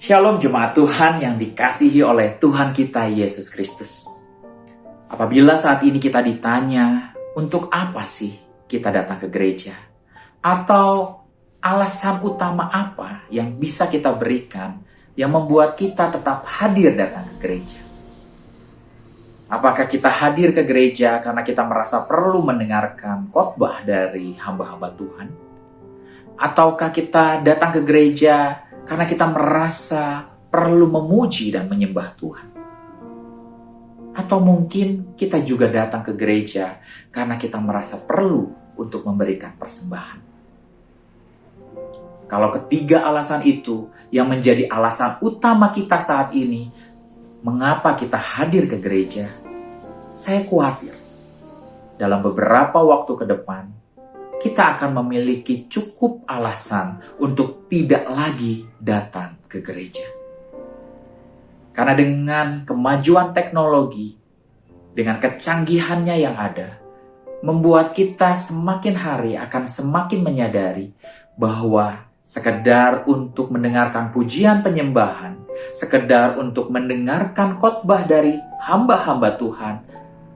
Shalom jemaat Tuhan yang dikasihi oleh Tuhan kita Yesus Kristus. Apabila saat ini kita ditanya, untuk apa sih kita datang ke gereja? Atau alasan utama apa yang bisa kita berikan yang membuat kita tetap hadir datang ke gereja? Apakah kita hadir ke gereja karena kita merasa perlu mendengarkan khotbah dari hamba-hamba Tuhan? Ataukah kita datang ke gereja karena kita merasa perlu memuji dan menyembah Tuhan? Atau mungkin kita juga datang ke gereja karena kita merasa perlu untuk memberikan persembahan. Kalau ketiga alasan itu yang menjadi alasan utama kita saat ini, mengapa kita hadir ke gereja, saya khawatir dalam beberapa waktu ke depan, kita akan memiliki cukup alasan untuk tidak lagi datang ke gereja. Karena dengan kemajuan teknologi, dengan kecanggihannya yang ada, membuat kita semakin hari akan semakin menyadari bahwa sekedar untuk mendengarkan pujian penyembahan, sekedar untuk mendengarkan khotbah dari hamba-hamba Tuhan,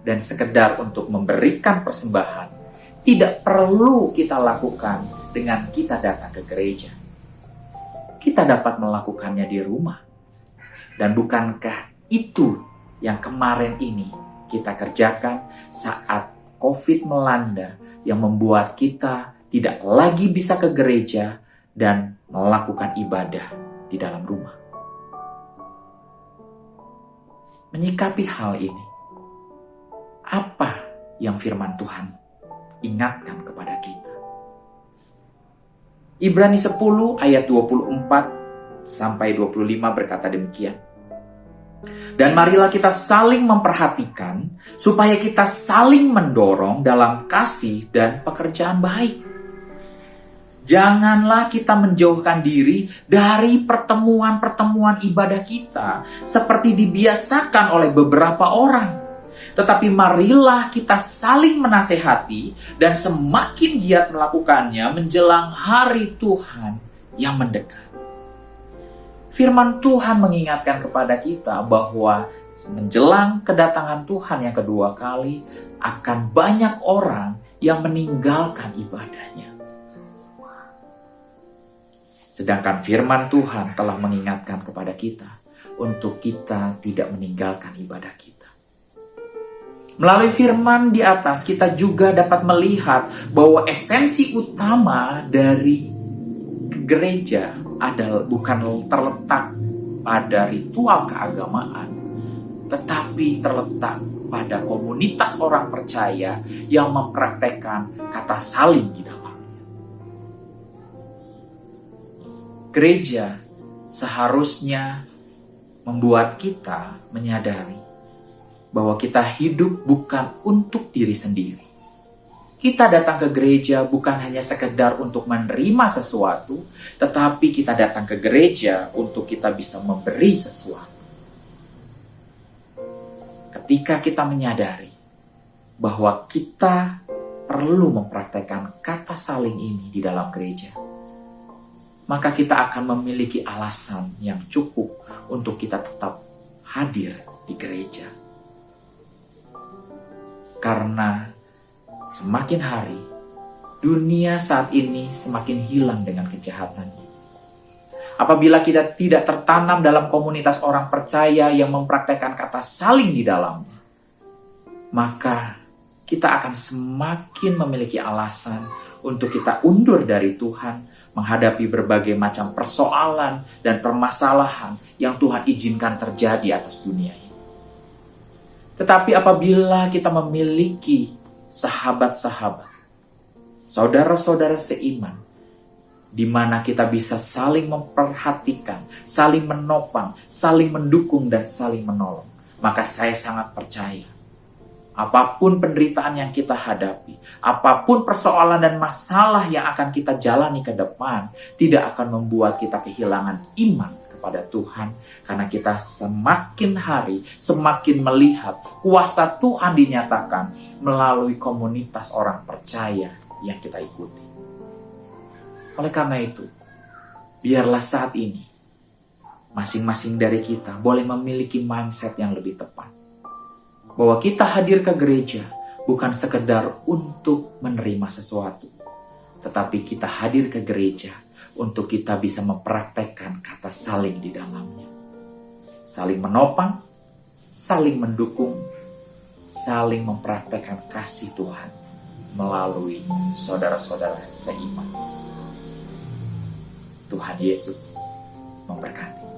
dan sekedar untuk memberikan persembahan, tidak perlu kita lakukan dengan kita datang ke gereja. Kita dapat melakukannya di rumah. Dan bukankah itu yang kemarin ini kita kerjakan saat COVID melanda yang membuat kita tidak lagi bisa ke gereja dan melakukan ibadah di dalam rumah? Menyikapi hal ini, apa yang firman Tuhan ingatkan kepada kita? Ibrani 10 ayat 24 sampai 25 berkata demikian. Dan marilah kita saling memperhatikan supaya kita saling mendorong dalam kasih dan pekerjaan baik. Janganlah kita menjauhkan diri dari pertemuan-pertemuan ibadah kita seperti dibiasakan oleh beberapa orang. Tetapi marilah kita saling menasehati dan semakin giat melakukannya menjelang hari Tuhan yang mendekat. Firman Tuhan mengingatkan kepada kita bahwa menjelang kedatangan Tuhan yang kedua kali akan banyak orang yang meninggalkan ibadahnya. Sedangkan firman Tuhan telah mengingatkan kepada kita untuk kita tidak meninggalkan ibadah kita. Melalui firman di atas, kita juga dapat melihat bahwa esensi utama dari gereja adalah bukan terletak pada ritual keagamaan, tetapi terletak pada komunitas orang percaya yang mempraktekkan kata saling di dalamnya. Gereja seharusnya membuat kita menyadari bahwa kita hidup bukan untuk diri sendiri. Kita datang ke gereja bukan hanya sekedar untuk menerima sesuatu, tetapi kita datang ke gereja untuk kita bisa memberi sesuatu. Ketika kita menyadari bahwa kita perlu mempraktekkan kata saling ini di dalam gereja, maka kita akan memiliki alasan yang cukup untuk kita tetap hadir di gereja. Karena semakin hari, dunia saat ini semakin hilang dengan kejahatannya. Apabila kita tidak tertanam dalam komunitas orang percaya yang mempraktekkan kata saling di dalamnya, maka kita akan semakin memiliki alasan untuk kita undur dari Tuhan, menghadapi berbagai macam persoalan dan permasalahan yang Tuhan izinkan terjadi atas dunia ini. Tetapi apabila kita memiliki sahabat-sahabat, saudara-saudara seiman, di mana kita bisa saling memperhatikan, saling menopang, saling mendukung, dan saling menolong, maka saya sangat percaya, apapun penderitaan yang kita hadapi, apapun persoalan dan masalah yang akan kita jalani ke depan, tidak akan membuat kita kehilangan iman kepada Tuhan, karena kita semakin hari semakin melihat kuasa Tuhan dinyatakan melalui komunitas orang percaya yang kita ikuti. Oleh karena itu, biarlah saat ini masing-masing dari kita boleh memiliki mindset yang lebih tepat. Bahwa kita hadir ke gereja bukan sekedar untuk menerima sesuatu, tetapi kita hadir ke gereja untuk kita bisa mempraktekkan kata saling di dalamnya. Saling menopang, saling mendukung, saling mempraktekkan kasih Tuhan melalui saudara-saudara seiman. Tuhan Yesus memberkati.